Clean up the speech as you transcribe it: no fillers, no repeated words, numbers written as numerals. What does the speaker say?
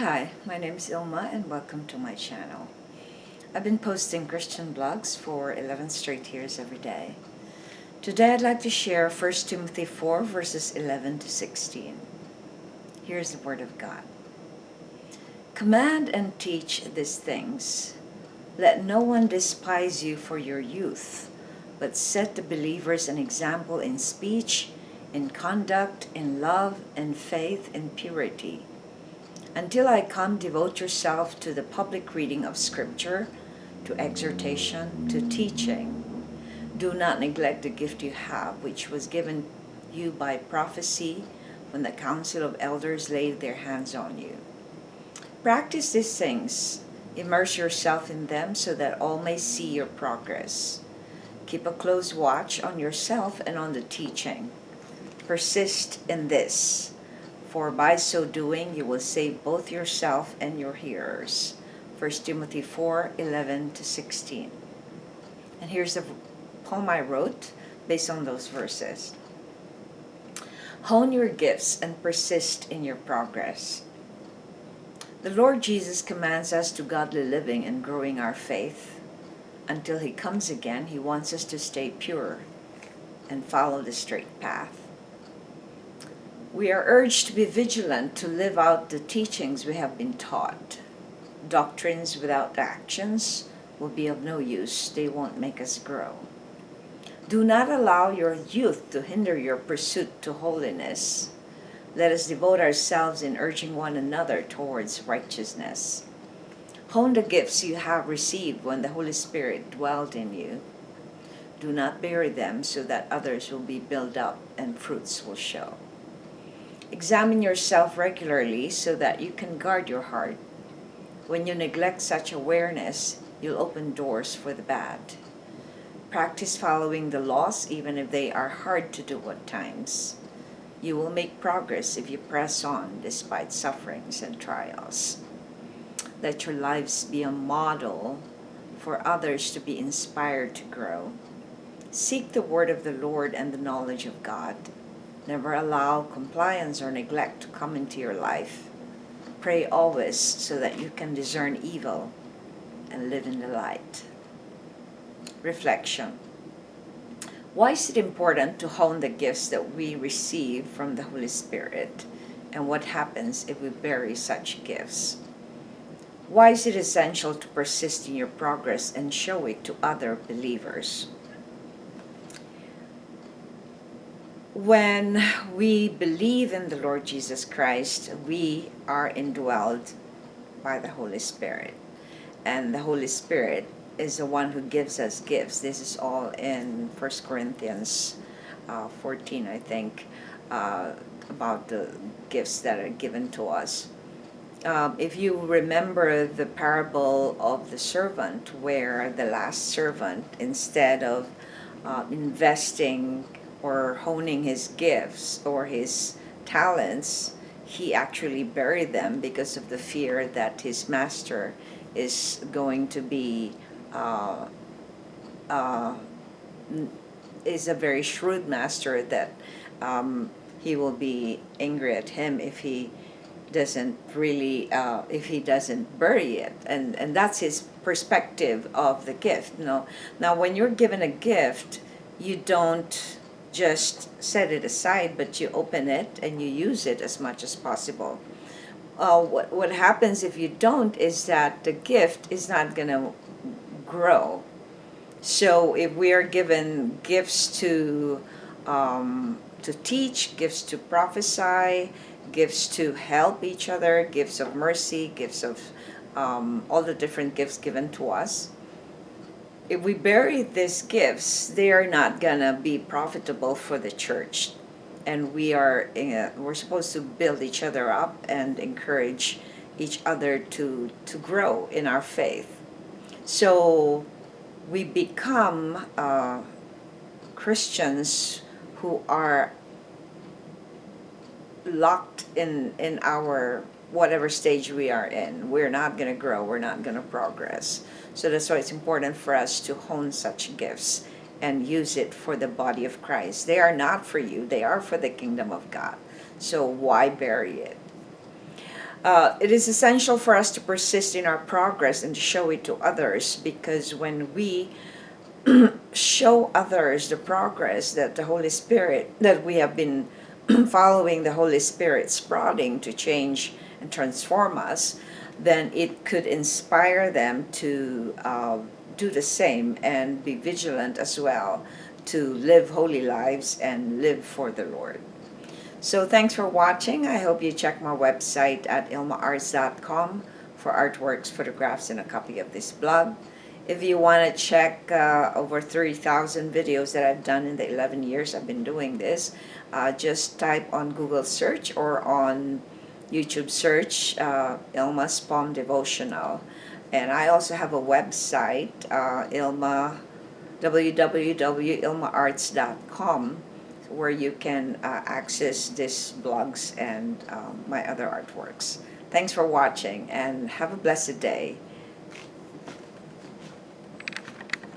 Hi, my name is Ilma and welcome to my channel. I've been posting Christian blogs for 11 straight years every day. Today I'd like to share 1 Timothy 4 verses 11 to 16. Here's the Word of God. Command and teach these things. Let no one despise you for your youth, but set the believers an example in speech, in conduct, in love, in faith, in purity. Until I come, devote yourself to the public reading of Scripture, to exhortation, to teaching. Do not neglect the gift you have, which was given you by prophecy when the council of elders laid their hands on you. Practice these things. Immerse yourself in them so that all may see your progress. Keep a close watch on yourself and on the teaching. Persist in this. For by so doing you will save both yourself and your hearers. 1 Timothy 4:11 to 16. And here's the poem I wrote based on those verses. Hone your gifts and persist in your progress. The Lord Jesus commands us to godly living and growing our faith. Until He comes again, He wants us to stay pure and follow the straight path. We are urged to be vigilant to live out the teachings we have been taught. Doctrines without actions will be of no use. They won't make us grow. Do not allow your youth to hinder your pursuit to holiness. Let us devote ourselves in urging one another towards righteousness. Hone the gifts you have received when the Holy Spirit dwelled in you. Do not bury them so that others will be built up and fruits will show. Examine yourself regularly so that you can guard your heart. When you neglect such awareness, you'll open doors for the bad. Practice following the laws even if they are hard to do at times. You will make progress if you press on despite sufferings and trials. Let your lives be a model for others to be inspired to grow. Seek the word of the Lord and the knowledge of God. Never allow compliance or neglect to come into your life. Pray always so that you can discern evil and live in the light. Reflection. Why is it important to hone the gifts that we receive from the Holy Spirit? And what happens if we bury such gifts? Why is it essential to persist in your progress and show it to other believers? When we believe in the Lord Jesus Christ, we are indwelled by the Holy Spirit. And the Holy Spirit is the one who gives us gifts. This is all in 1 Corinthians 14, I think, about the gifts that are given to us. If you remember the parable of the servant, where the last servant, instead of investing or honing his gifts or his talents, he actually buried them because of the fear that his master is going to be is a very shrewd master, that he will be angry at him if he doesn't really if he doesn't bury it, and that's his perspective of the gift. Now when you're given a gift, you don't just set it aside, but you open it and you use it as much as possible. What happens if you don't is that the gift is not going to grow. So if we are given gifts to teach, gifts to prophesy, gifts to help each other, gifts of mercy, gifts of all the different gifts given to us, if we bury these gifts, they are not gonna be profitable for the church. And we're supposed to build each other up and encourage each other to grow in our faith. So we become Christians who are locked in our whatever stage we are in. We're not going to grow, we're not going to progress. So that's why it's important for us to hone such gifts and use it for the body of Christ. They are not for you, they are for the kingdom of God. So why bury it? It is essential for us to persist in our progress and to show it to others, because when we show others the progress that the Holy Spirit, that we have been following the Holy Spirit's prodding to change and transform us, then it could inspire them to do the same and be vigilant as well to live holy lives and live for the Lord. So thanks for watching. I hope you check my website at ilmaarts.com for artworks, photographs, and a copy of this blog. If you want to check over 3,000 videos that I've done in the 11 years I've been doing this, just type on Google search or on YouTube search Ilma's Palm Devotional. And I also have a website, Ilma, www.ilmaarts.com, where you can access these blogs and my other artworks. Thanks for watching and have a blessed day.